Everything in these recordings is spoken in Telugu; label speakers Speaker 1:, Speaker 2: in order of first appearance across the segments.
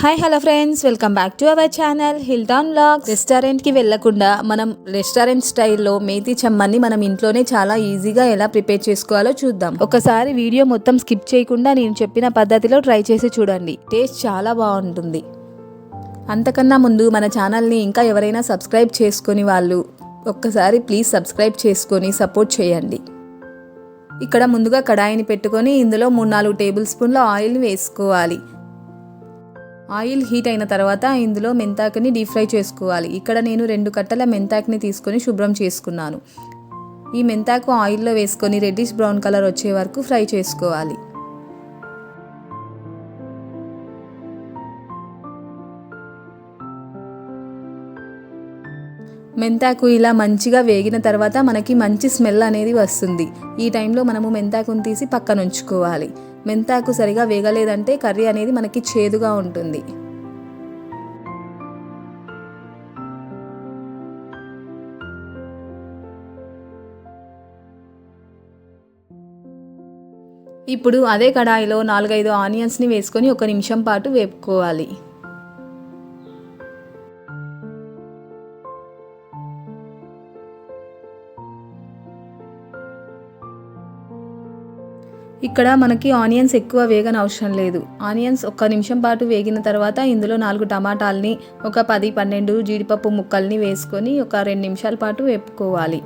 Speaker 1: Hi hello friends, welcome back to our channel Hilton vlogs. రెస్టారెంట్కి వెళ్ళకుండా మనం రెస్టారెంట్ స్టైల్లో మేతి చెమ్మని మనం ఇంట్లోనే చాలా ఈజీగా ఎలా ప్రిపేర్ చేసుకోవాలో చూద్దాం. ఒకసారి వీడియో మొత్తం స్కిప్ చేయకుండా నేను చెప్పిన పద్ధతిలో ట్రై చేసి చూడండి. టేస్ట్ చాలా బాగుంటుంది. అంతకన్నా ముందు మన ఛానల్ని ఇంకా ఎవరైనా సబ్స్క్రైబ్ చేసుకొని వాళ్ళు ఒక్కసారి ప్లీజ్ సబ్స్క్రైబ్ చేసుకొని సపోర్ట్ చేయండి. ఇక్కడ ముందుగా కడాయిని పెట్టుకొని ఇందులో 3-4 టేబుల్ స్పూన్ల ఆయిల్ని వేసుకోవాలి. ఆయిల్ హీట్ అయిన తర్వాత ఇందులో మెంతాకుని డీప్ ఫ్రై చేసుకోవాలి. ఇక్కడ నేను 2 కట్టల మెంతాకుని తీసుకొని శుభ్రం చేసుకున్నాను. ఈ మెంతాకు ఆయిల్లో వేసుకొని రెడ్డిష్ బ్రౌన్ కలర్ వచ్చే వరకు ఫ్రై చేసుకోవాలి. మెంతాకు ఇలా మంచిగా వేగిన తర్వాత మనకి మంచి స్మెల్ అనేది వస్తుంది. ఈ టైంలో మనము మెంతాకుని తీసి పక్కన ఉంచుకోవాలి. మెంతాకు సరిగా వేగలేదంటే కర్రీ అనేది మనకి చేదుగా ఉంటుంది. ఇప్పుడు అదే కడాయిలో 4-5 ఆనియన్స్ని వేసుకొని 1 నిమిషం పాటు వేపుకోవాలి. ఇక్కడ మనకి ఆనియన్స్ ఎక్కువ వేగన అవసరం లేదు. ఆనియన్స్ 1 నిమిషం పాటు వేగిన తర్వాత ఇందులో 4 టమాటాలని, ఒక 10-12 జీడిపప్పు ముక్కల్ని వేసుకొని ఒక 2 నిమిషాల పాటు వేపుకోవాలి.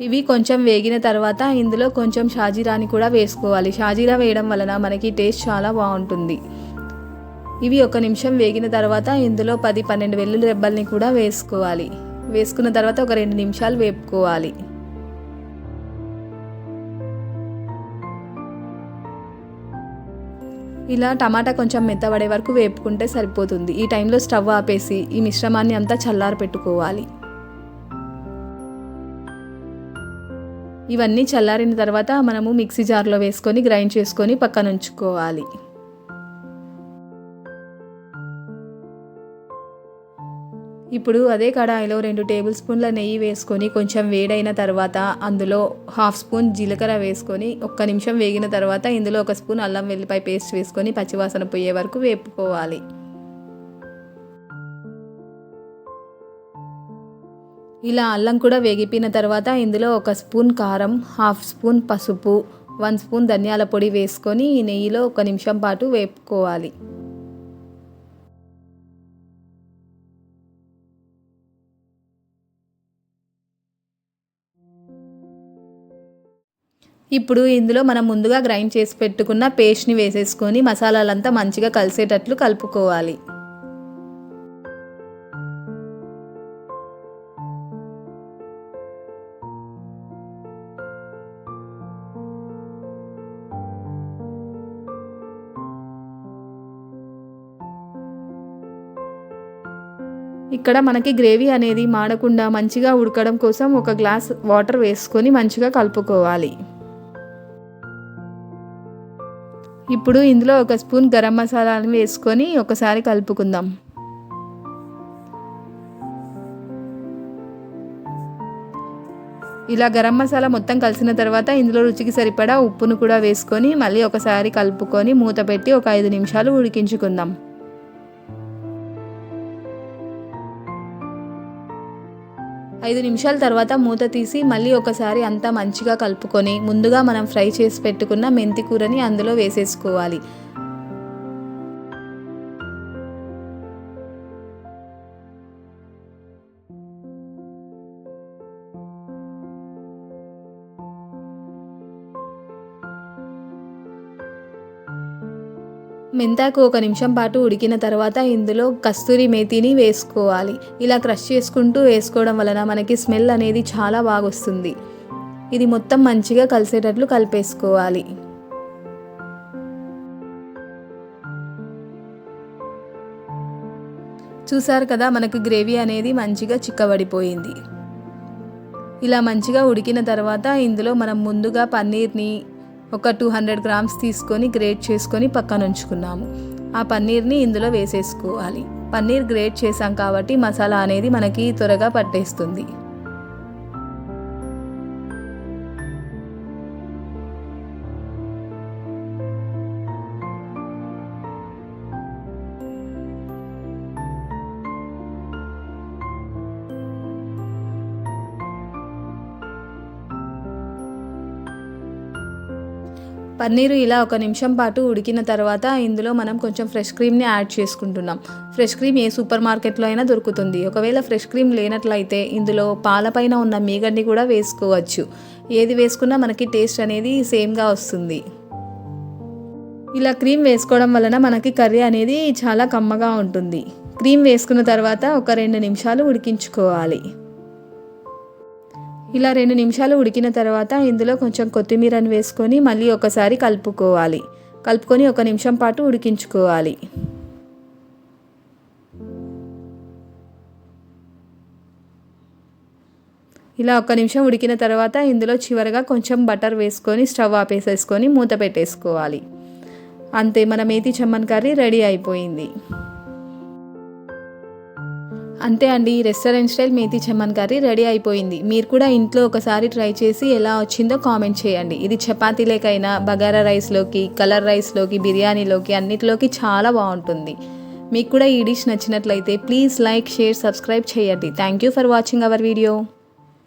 Speaker 1: ఇవి కొంచెం వేగిన తర్వాత ఇందులో కొంచెం షాజీరాని కూడా వేసుకోవాలి. షాజీరా వేయడం వలన మనకి టేస్ట్ చాలా బాగుంటుంది. ఇవి 1 నిమిషం వేగిన తర్వాత ఇందులో 10-12 వెల్లుల్లి రెబ్బల్ని కూడా వేసుకోవాలి. వేసుకున్న తర్వాత ఒక 2 నిమిషాలు వేపుకోవాలి. ఇలా టమాటా కొంచెం మెత్తబడే వరకు వేపుకుంటే సరిపోతుంది. ఈ టైంలో స్టవ్ ఆపేసి ఈ మిశ్రమాన్ని అంతా చల్లారి పెట్టుకోవాలి. ఇవన్నీ చల్లారిన తర్వాత మనము మిక్సీ జార్లో వేసుకొని గ్రైండ్ చేసుకొని పక్కన ఉంచుకోవాలి. ఇప్పుడు అదే కడాయిలో 2 టేబుల్ స్పూన్ల నెయ్యి వేసుకొని కొంచెం వేడైన తర్వాత అందులో 1/2 స్పూన్ జీలకర్ర వేసుకొని 1 నిమిషం వేగిన తర్వాత ఇందులో 1 స్పూన్ అల్లం వెల్లిపాయ పేస్ట్ వేసుకొని పచ్చివాసన పోయే వరకు వేపుకోవాలి. ఇలా అల్లం కూడా వేగిపోయిన తర్వాత ఇందులో 1 స్పూన్ కారం, 1/2 స్పూన్ పసుపు, 1 స్పూన్ ధనియాల పొడి వేసుకొని ఈ నెయ్యిలో 1 నిమిషం పాటు వేపుకోవాలి. ఇప్పుడు ఇందులో మనం ముందుగా గ్రైండ్ చేసి పెట్టుకున్న పేస్ట్ని వేసేసుకొని మసాలాలంతా మంచిగా కలిసేటట్లు కలుపుకోవాలి. ఇక్కడ మనకి గ్రేవీ అనేది మాడకుండా మంచిగా ఉడకడం కోసం 1 గ్లాస్ వాటర్ వేసుకొని మంచిగా కలుపుకోవాలి. ఇప్పుడు ఇందులో 1 స్పూన్ గరం మసాలాని వేసుకొని ఒకసారి కలుపుకుందాం. ఇలా గరం మసాలా మొత్తం కలిసిన తర్వాత ఇందులో రుచికి సరిపడా ఉప్పును కూడా వేసుకొని మళ్ళీ ఒకసారి కలుపుకొని మూత పెట్టి ఒక 5 నిమిషాలు ఉడికించుకుందాం. 5 నిమిషాల తర్వాత మూత తీసి మళ్ళీ ఒకసారి అంతా మంచిగా కలుపుకొని ముందుగా మనం ఫ్రై చేసి పెట్టుకున్న మెంతి కూరని అందులో వేసేసుకోవాలి. మెంతాకు 1 నిమిషం పాటు ఉడికిన తర్వాత ఇందులో కస్తూరి మేతిని వేసుకోవాలి. ఇలా క్రష్ చేసుకుంటూ వేసుకోవడం వలన మనకి స్మెల్ అనేది చాలా బాగా వస్తుంది. ఇది మొత్తం మంచిగా కలిసేటట్లు కలిపేసుకోవాలి. చూసారు కదా, మనకు గ్రేవీ అనేది మంచిగా చిక్కబడిపోయింది. ఇలా మంచిగా ఉడికిన తర్వాత ఇందులో మనం ముందుగా పన్నీర్ని ఒక 200 గ్రామ్స్ తీసుకొని గ్రేట్ చేసుకొని పక్కన ఉంచుకున్నాము. ఆ పన్నీర్ని ఇందులో వేసేసుకోవాలి. పన్నీర్ గ్రేట్ చేసాం కాబట్టి మసాలా అనేది మనకి త్వరగా పట్టేస్తుంది. పన్నీరు ఇలా 1 నిమిషం పాటు ఉడికిన తర్వాత ఇందులో మనం కొంచెం ఫ్రెష్ క్రీమ్ని యాడ్ చేసుకుంటున్నాం. ఫ్రెష్ క్రీమ్ ఏ సూపర్ మార్కెట్లో అయినా దొరుకుతుంది. ఒకవేళ ఫ్రెష్ క్రీమ్ లేనట్లయితే ఇందులో పాలపైన ఉన్న మీగడ్ని కూడా వేసుకోవచ్చు. ఏది వేసుకున్నా మనకి టేస్ట్ అనేది సేమ్గా వస్తుంది. ఇలా క్రీమ్ వేసుకోవడం వలన మనకి కర్రీ అనేది చాలా కమ్మగా ఉంటుంది. క్రీమ్ వేసుకున్న తర్వాత ఒక 2 నిమిషాలు ఉడికించుకోవాలి. ఇలా 2 నిమిషాలు ఉడికిన తర్వాత ఇందులో కొంచెం కొత్తిమీరని వేసుకొని మళ్ళీ ఒకసారి కలుపుకోవాలి. కలుపుకొని 1 నిమిషం పాటు ఉడికించుకోవాలి. ఇలా 1 నిమిషం ఉడికిన తర్వాత ఇందులో చివరగా కొంచెం బటర్ వేసుకొని స్టవ్ ఆపేసేసుకొని మూత పెట్టేసుకోవాలి. అంతే, మన మేతి చెమ్మన్ కర్రీ రెడీ అయిపోయింది. అంతే అండి, రెస్టారెంట్ స్టైల్ మేతి చెమ్మన్ కర్రీ రెడీ అయిపోయింది. మీరు కూడా ఇంట్లో ఒకసారి ట్రై చేసి ఎలా వచ్చిందో కామెంట్ చేయండి. ఇది చపాతీలేకైనా, బగారా రైస్లోకి, కలర్ రైస్లోకి, బిర్యానీలోకి అన్నిటిలోకి చాలా బాగుంటుంది. మీకు కూడా ఈ డిష్ నచ్చినట్లయితే ప్లీజ్ లైక్, షేర్, సబ్స్క్రైబ్ చేయండి. Thank you for watching our video.